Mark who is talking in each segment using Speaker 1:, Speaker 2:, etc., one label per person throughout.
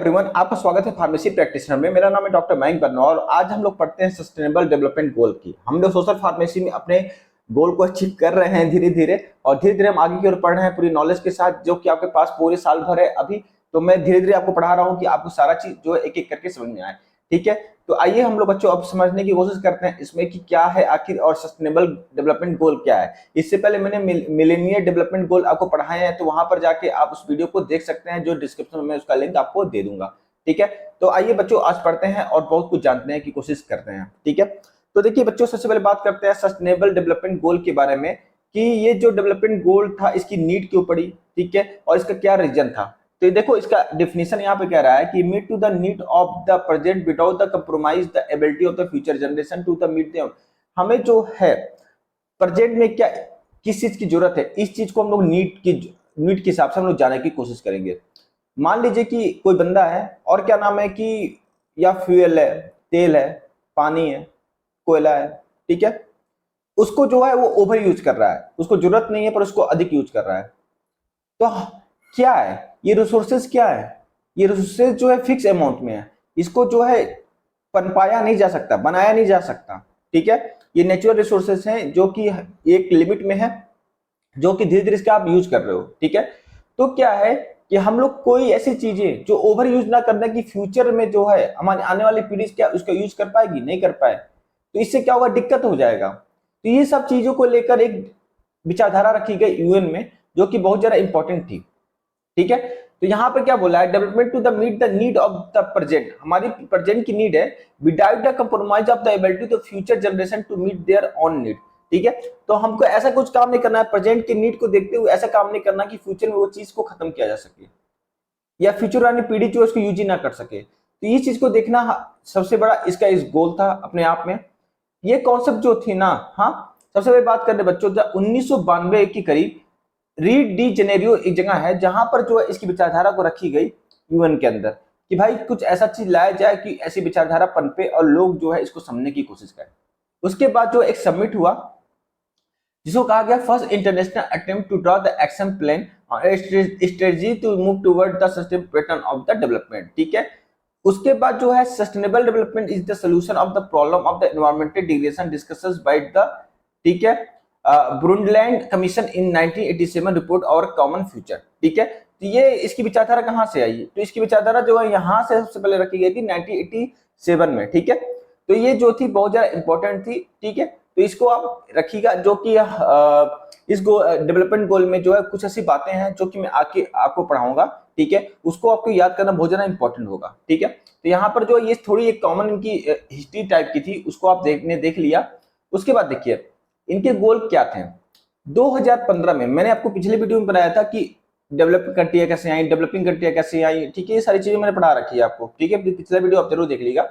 Speaker 1: Everyone, आपका स्वागत है फार्मेसी प्रैक्टिशनर में। मेरा नाम है डॉक्टर मयंक बरनौल। आज हम लोग पढ़ते हैं सस्टेनेबल डेवलपमेंट गोल की। हम लोग सोशल फार्मेसी में अपने गोल को अचीव कर रहे हैं धीरे धीरे, और धीरे धीरे हम आगे की ओर पढ़ रहे हैं पूरी नॉलेज के साथ, जो कि आपके पास पूरे साल भर है अभी। तो मैं धीरे धीरे आपको पढ़ा रहा हूँ कि आपको सारा चीज जो है एक एक करके समझ में आए। ठीक है, तो आइए हम लोग बच्चों अब समझने की कोशिश करते हैं इसमें कि क्या है आखिर, और सस्टेनेबल डेवलपमेंट गोल क्या है। इससे पहले मैंने मिलेनियर डेवलपमेंट गोल आपको पढ़ाए हैं, तो वहां पर जाके आप उस वीडियो को देख सकते हैं, जो डिस्क्रिप्शन में मैं उसका लिंक आपको दे दूंगा। ठीक है, तो आइए बच्चों आज पढ़ते हैं और बहुत कुछ जानने की कोशिश करते हैं। ठीक है, तो देखिए बच्चों, सबसे पहले बात करते हैं सस्टेनेबल डेवलपमेंट गोल के बारे में कि ये जो डेवलपमेंट गोल था इसकी नीड क्यों पड़ी। ठीक है, और इसका क्या रीजन था। तो ये देखो, इसका डेफिनेशन यहाँ पे कह रहा है कि meet to the need of the present without the compromise the ability of the future generation to the meet them. हमें जो है प्रेजेंट में क्या किस चीज की जरूरत है, इस चीज को हम लोग नीड के हिसाब से हम लोग जानने की कोशिश करेंगे। मान लीजिए कि कोई बंदा है और क्या नाम है कि या फ्यूल है, तेल है, पानी है, कोयला है। ठीक है, उसको जो है वो ओवर यूज कर रहा है, उसको जरूरत नहीं है पर उसको अधिक यूज कर रहा है। तो क्या है ये रिसोर्सेज, क्या है ये रिसोर्सेज जो है फिक्स अमाउंट में है, इसको जो है पनपाया नहीं जा सकता, बनाया नहीं जा सकता। ठीक है, ये नेचुरल रिसोर्सेज हैं जो कि एक लिमिट में है, जो कि धीरे धीरे इसका आप यूज कर रहे हो। ठीक है, तो क्या है कि हम लोग कोई ऐसी चीजें जो ओवर यूज ना करने की फ्यूचर में जो है हमारी आने वाली पीढ़ी क्या उसका यूज कर पाएगी, नहीं कर पाए, तो इससे क्या होगा, दिक्कत हो जाएगा। तो ये सब चीजों को लेकर एक विचारधारा रखी गई यूएन में, जो कि बहुत ज्यादा इंपॉर्टेंट थी। ठीक है, तो यहाँ पर क्या बोला है, development to the meet the need of the present. हमारी प्रेजेंट की नीड है without the compromise of the ability to future generation to meet their own need. ठीक है, तो हमको ऐसा कुछ काम नहीं करना है, प्रेजेंट की नीड को देखते हुए ऐसा काम नहीं करना कि फ्यूचर में वो चीज को खत्म किया जा सके या फ्यूचर वाली पीढ़ी जो उसको यूज ही ना कर सके। तो ये चीज को देखना सबसे बड़ा इसका इस गोल था अपने आप में। ये कॉन्सेप्ट जो थी ना, हाँ, सबसे पहले बात करते बच्चों 1992 के करीब रीड डी जेनेरियो एक जगह है जहां पर जो है इसकी विचारधारा को रखी गई यूएन के अंदर, कि भाई कुछ ऐसा चीज लाया जाए कि ऐसी विचारधारा पनपे और लोग जो है इसको समझने की कोशिश करें। उसके बाद जो एक सबमिट हुआ जिसको कहा गया first international attempt to draw the action plan strategy to move toward the sustainable pattern of the development. ठीक है, उसके बाद जो है sustainable development is the solution of the problem of the environmental degradation discusses by the, ठीक है, Brundtland commission in 1987 report और common future. ठीक है, तो ये इसकी विचारधारा कहां से आई, तो इसकी विचारधारा जो है यहां से सबसे पहले रखी गई थी 1987 में। ठीक है, तो ये जो थी बहुत ज्यादा इंपॉर्टेंट थी। ठीक है, तो इसको आप रखिएगा, जो कि इस डेवलपमेंट गोल में जो है कुछ ऐसी बातें हैं जो कि मैं आके आपको पढ़ाऊंगा। ठीक है, उसको आपको याद करना बहुत ज्यादा इंपॉर्टेंट होगा। ठीक है, तो यहाँ पर जो ये थोड़ी एक कॉमन इनकी हिस्ट्री टाइप की थी, उसको आप देख लिया। उसके बाद देखिए इनके गोल क्या थे। 2015 में मैंने आपको पिछले वीडियो में बताया था कि डेवलपिंग कंट्रियां कैसे आई, डेवलपिंग कंट्रियां कैसे आई। ठीक है, ये सारी चीजें मैंने पढ़ा रखी है आपको। ठीक है, पिछला वीडियो आप जरूर देख लीजिएगा।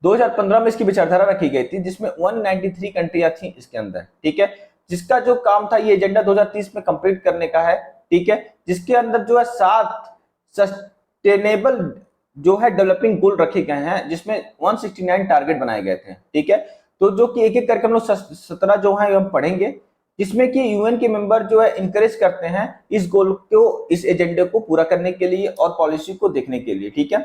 Speaker 1: 2015 में इसकी विचारधारा रखी गई थी जिसमें 193 कंट्रियां थी इसके अंदर। ठीक है, जिसका जो काम था ये एजेंडा 2030 में कंप्लीट करने का है। ठीक है, जिसके अंदर जो है 7 सस्टेनेबल जो है डेवलपिंग गोल रखे गए हैं, जिसमें 169 टारगेट बनाए गए थे। ठीक है, तो जो कि एक एक करके हम लोग 17 जो है हम पढ़ेंगे, जिसमें कि यूएन के मेंबर जो है इंकरेज करते हैं इस गोल को, इस एजेंडे को पूरा करने के लिए और पॉलिसी को देखने के लिए। ठीक है,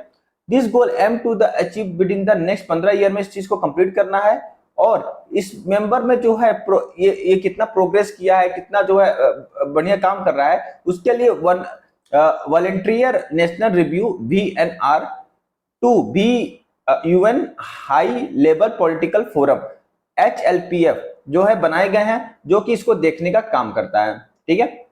Speaker 1: this goal aim to the achieve within the next 15 year में इस चीज को कंप्लीट करना है। और इस मेंबर में जो है ये कितना प्रोग्रेस किया है, कितना जो है बढ़िया काम कर रहा है, उसके लिए volunteer national review VNR to be UN high level political forum HLPF जो है बनाए गए हैं, जो कि इसको देखने का काम करता है। ठीक है,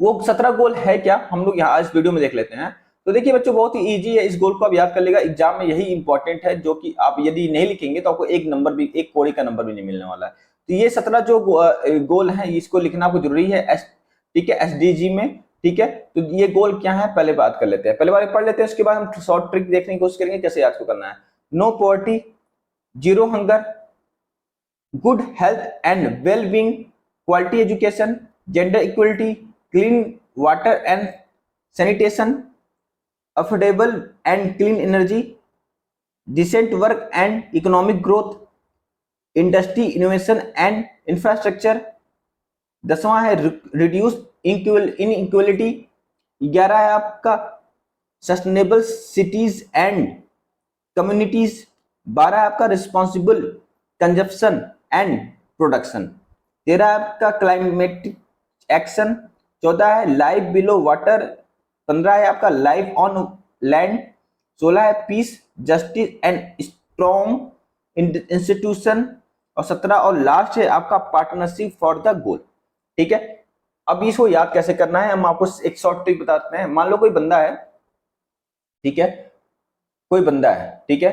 Speaker 1: वो 17 गोल है क्या, हम लोग यहाँ इस वीडियो में देख लेते हैं। तो देखिए बच्चों, बहुत ही इजी है, इस गोल को आप याद कर लेगा, एग्जाम में यही इंपॉर्टेंट है, जो कि आप यदि नहीं लिखेंगे तो आपको एक नंबर भी, एक कोड़ी का नंबर भी नहीं मिलने वाला है। तो ये 17 जो गोल है इसको लिखना आपको जरूरी है। ठीक है, SDG में। ठीक है, तो ये गोल क्या है पहले बात कर लेते हैं, पहले बार पढ़ लेते हैं, उसके बाद हम शॉर्ट ट्रिक देखने की कोशिश करेंगे कैसे याद को करना है। No poverty, zero hunger, good health and well being, quality education, gender equality, clean water and sanitation, affordable and clean energy, decent work and economic growth, industry innovation and infrastructure. 10वां है रिड्यूस इनइक्वालिटी। 11 है आपका sustainable cities and communities, 12 है आपका responsible consumption and production, 13 है आपका climatic action, 14 है life below water, 15 है आपका लाइफ ऑन लैंड, 16 है piece justice and strong institution, और 17 और लास्ट है आपका पार्टनरशिप फॉर द गोल। ठीक है, अब इसको याद कैसे करना है, हम आपको एक शॉर्ट ट्रिक बताते हैं। मान लो कोई बंदा है, ठीक है, कोई बंदा है, ठीक है,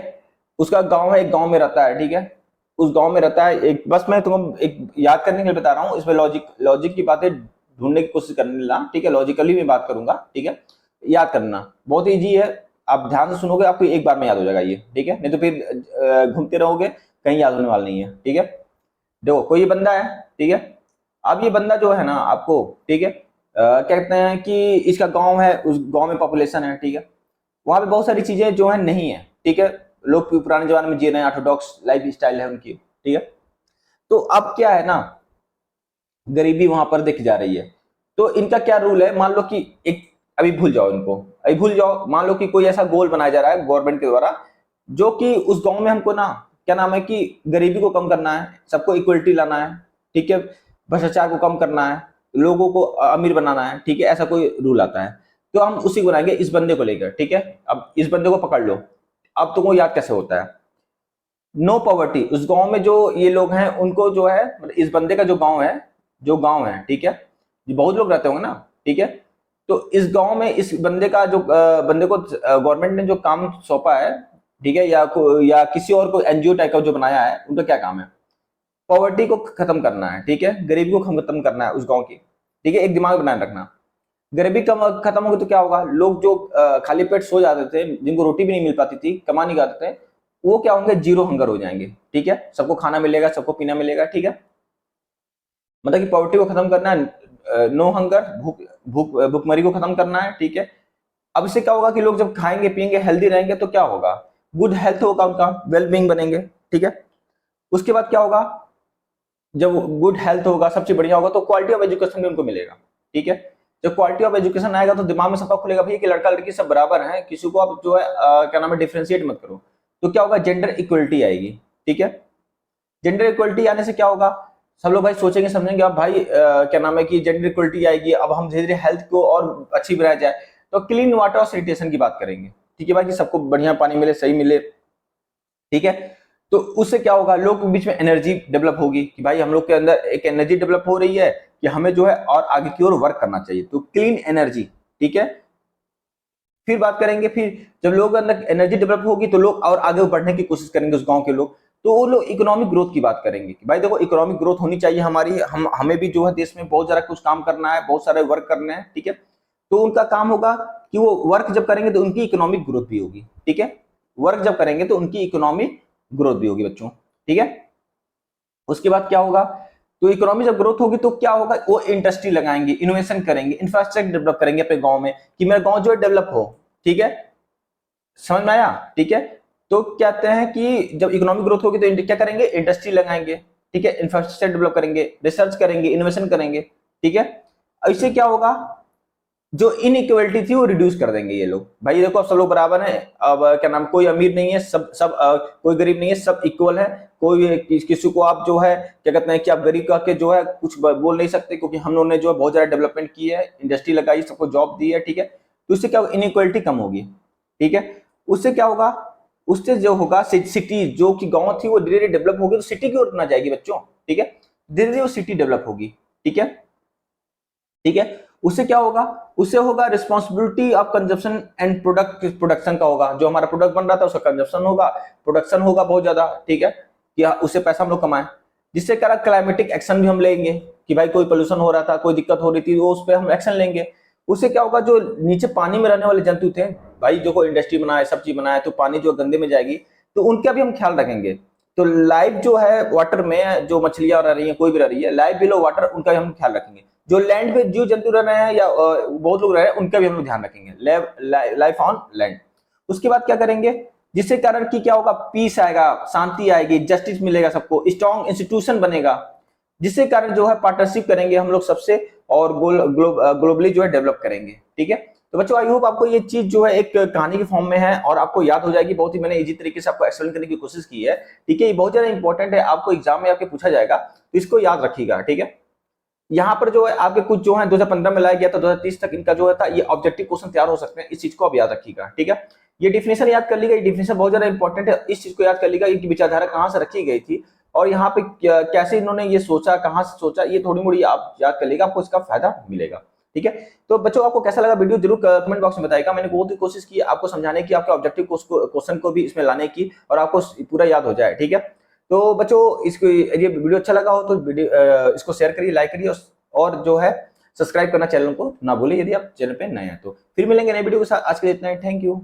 Speaker 1: उसका गांव है, एक गांव में रहता है, ठीक है, उस गांव में रहता है, एक बस मैं तुमको एक याद करने के लिए बता रहा हूँ, इसमें लॉजिक की बातें ढूंढने की कोशिश करने लगा, ठीक है, लॉजिकली मैं बात करूंगा, ठीक है, याद करना बहुत इजी है, आप ध्यान से सुनोगे आपको एक बार में याद हो जाएगा ये, ठीक है, नहीं तो फिर घूमते रहोगे, कहीं याद होने वाला नहीं है। ठीक है, देखो कोई ये बंदा है, ठीक है, अब ये बंदा जो है ना आपको, ठीक है, कहते हैं कि इसका गांव है, उस गांव में पॉपुलेशन है, ठीक है, वहां पे बहुत सारी चीजें जो है नहीं है, ठीक है, लोग पुराने जमाने में जी रहे हैं, ऑर्थोडॉक्स लाइफ स्टाइल है उनकी, ठीक है, तो अब क्या है ना, गरीबी वहां पर देखी जा रही है, तो इनका क्या रूल है, मान लो कि एक, अभी भूल जाओ इनको, अभी भूल जाओ, मान लो कि कोई ऐसा गोल बनाया जा रहा है गवर्नमेंट के द्वारा, जो कि उस गांव में हमको ना, क्या नाम है कि गरीबी को कम करना है, सबको इक्वलिटी लाना है, ठीक है, भ्रष्टाचार को कम करना है, लोगों को अमीर बनाना है, ठीक है, ऐसा कोई रूल आता है, तो हम उसी को बनाएंगे इस बंदे को लेकर, ठीक है, अब इस बंदे को पकड़ लो, अब तुमको याद कैसे होता है, नो पॉवर्टी, उस गांव में जो ये लोग हैं उनको जो है, मतलब इस बंदे का जो गांव है, ठीक है, ये बहुत लोग रहते होंगे ना, ठीक है, तो इस गांव में इस बंदे का जो बंदे को गवर्नमेंट ने जो काम सौंपा है, ठीक है, या किसी और को एनजीओ टाइप का जो बनाया है, उनका क्या काम है, पॉवर्टी को खत्म करना है, ठीक है, गरीबी को खत्म करना है उस गांव की, ठीक है, एक दिमाग बनाए रखना, गरीबी कम खत्म होगी तो क्या होगा, लोग जो खाली पेट सो जाते थे, जिनको रोटी भी नहीं मिल पाती थी, कमा नहीं जाते थे, वो क्या होंगे, जीरो हंगर हो जाएंगे, ठीक है, सबको खाना मिलेगा, सबको पीना मिलेगा, ठीक है, मतलब कि पॉवर्टी को खत्म करना है, नो हंगर, भूख भूख भूखमरी को खत्म करना है, ठीक है, अब इससे क्या होगा कि लोग जब खाएंगे पिएंगे हेल्दी रहेंगे तो क्या होगा, गुड हेल्थ होगा, उनका वेल बींग बनेंगे, ठीक है, उसके बाद क्या होगा, जब गुड हेल्थ होगा, सबसे बढ़िया होगा, तो क्वालिटी ऑफ एजुकेशन भी उनको मिलेगा, ठीक है, जब क्वालिटी ऑफ एजुकेशन आएगा तो दिमाग में सबका खुलेगा भैया कि लड़का लड़की सब बराबर है, किसी को आप जो है क्या नाम है डिफ्रेंशिएट मत करो, तो क्या होगा, जेंडर इक्वलिटी आएगी, ठीक है, जेंडर इक्वलिटी आने से क्या होगा, सब लोग भाई सोचेंगे समझेंगे, अब भाई क्या नाम है कि जेंडर इक्वलिटी आएगी, अब हम धीरे धीरे हेल्थ को और अच्छी बनाया जाए, तो क्लीन वाटर और सैनिटेशन की बात करेंगे, ठीक है भाई, कि सबको बढ़िया पानी मिले, सही मिले, ठीक है, तो उससे क्या होगा, लोग के बीच में एनर्जी डेवलप होगी कि भाई हम लोग के अंदर एक एनर्जी डेवलप हो रही है कि हमें जो है और आगे की ओर वर्क करना चाहिए, तो क्लीन एनर्जी, ठीक है, फिर बात करेंगे, फिर जब लोगों के अंदर एनर्जी डेवलप होगी तो लोग और आगे बढ़ने की कोशिश करेंगे, उस गांव के लोग, तो वो लोग इकोनॉमिक ग्रोथ की बात करेंगे कि भाई देखो इकोनॉमिक ग्रोथ होनी चाहिए हमारी, हमें भी जो है देश में बहुत सारा कुछ काम करना है, बहुत सारे वर्क करने हैं, ठीक है, तो उनका काम होगा कि वो वर्क जब करेंगे तो उनकी इकोनॉमिक ग्रोथ भी होगी, ठीक है, वर्क जब करेंगे तो उनकी इकोनॉमिक ग्रोथ भी होगी बच्चों, ठीक है, उसके बाद क्या होगा, तो इकोनॉमी जब ग्रोथ होगी तो क्या होगा, वो इंडस्ट्री लगाएंगे, इनोवेशन करेंगे, इंफ्रास्ट्रक्चर डेवलप करेंगे अपने गांव में, कि मेरा गांव जो है डेवलप हो, ठीक है, समझ में आया, ठीक है, तो कहते हैं कि जब इकोनॉमिक ग्रोथ होगी तो क्या करेंगे, इंडस्ट्री लगाएंगे, ठीक है, इंफ्रास्ट्रक्चर डेवलप करेंगे, रिसर्च करेंगे, इनोवेशन करेंगे, ठीक है, इससे क्या होगा, जो इनइक्वालिटी थी वो रिड्यूस कर देंगे ये लोग, भाई देखो अब सब लोग बराबर हैं, अब क्या नाम, कोई अमीर नहीं है, सब सब कोई गरीब नहीं है, सब इक्वल है, कोई किसी को आप जो है क्या कहते हैं कि आप गरीब कह के जो है कुछ बोल नहीं सकते, क्योंकि हम लोगों ने जो है बहुत ज्यादा डेवलपमेंट की है, इंडस्ट्री लगाई, सबको जॉब दी है, ठीक है, तो इससे क्या होगा, इनइक्वालिटी कम होगी, ठीक है, उससे क्या होगा, उससे जो होगा सिटी जो कि गाँव थी वो धीरे धीरे डेवलप होगी, तो सिटी की ओर ना जाएगी बच्चों, ठीक है, धीरे धीरे वो सिटी डेवलप होगी, ठीक है, ठीक है, उससे क्या होगा, उससे होगा responsibility of consumption and production का होगा, जो हमारा प्रोडक्ट बन रहा था उसका कंजप्शन होगा, प्रोडक्शन होगा बहुत ज्यादा, ठीक है, कि उससे पैसा हम लोग कमाएं, जिससे कारण क्लाइमेटिक एक्शन भी हम लेंगे कि भाई कोई पोल्यूशन हो रहा था, कोई दिक्कत हो रही थी, वो उस पर हम एक्शन लेंगे, उससे क्या होगा, जो नीचे पानी में रहने वाले जंतु थे भाई, जो कोई इंडस्ट्री बनाए, सब चीज बनाए, तो पानी जो गंदे में जाएगी, तो उनका भी हम ख्याल रखेंगे, तो लाइफ जो है वाटर में जो मछलियां रह रही है, कोई भी रह रही है, लाइफ बिलो वाटर, उनका भी हम ख्याल रखेंगे, जो लैंड पे जीव जंतु रह रहे हैं या बहुत लोग रह रहे हैं, उनका भी हम लोग ध्यान रखेंगे, लाइफ ऑन लैंड, उसके बाद क्या करेंगे, जिससे कारण की क्या होगा, पीस आएगा, शांति आएगी, जस्टिस मिलेगा सबको, स्ट्रॉन्ग इंस्टीट्यूशन बनेगा, जिससे कारण जो है पार्टनरशिप करेंगे हम लोग सबसे, और ग्लोबली जो है डेवलप करेंगे, ठीक है, तो बच्चों आई होप आपको ये चीज जो है एक कहानी के फॉर्म में है और आपको याद हो जाएगी। बहुत ही मैंने इजी तरीके से आपको एक्सप्लेन करने की कोशिश की है, ठीक है। ये बहुत ज्यादा इंपॉर्टेंट है, आपको एग्जाम में आपके पूछा जाएगा, तो इसको याद रखिएगा, ठीक है। यहाँ पर जो है आपके कुछ जो है 2015 में लाया गया था, 2030 तक इनका जो था ये ऑब्जेक्टिव क्वेश्चन तैयार हो सकते हैं, इस चीज को आप याद रखिएगा, ठीक है। ये डिफिनेशन याद कर लीजिए, डिफिनेशन बहुत ज्यादा इंपॉर्टेंट है, इस चीज को याद कर लीजिएगा, इनकी विचारधारा कहाँ से रखी गई थी और यहाँ पे कैसे इन्होंने ये सोचा, कहाँ से सोचा, ये थोड़ी मोड़ी आप याद कर लीजिएगा, आपको इसका फायदा मिलेगा, ठीक है। तो बच्चों आपको कैसा लगा वीडियो जरूर कमेंट बॉक्स में बताइएगा। मैंने बहुत ही कोशिश की आपको समझाने की, आपके ऑब्जेक्टिव क्वेश्चन को भी इसमें लाने की और आपको पूरा याद हो जाए, ठीक है। तो बच्चों इसको ये वीडियो अच्छा लगा हो तो वीडियो इसको शेयर करिए, लाइक करिए और जो है सब्सक्राइब करना चैनल को ना भूलिए यदि आप चैनल पे नए हैं तो। फिर मिलेंगे नए वीडियो के साथ, आज के लिए इतना ही, थैंक यू।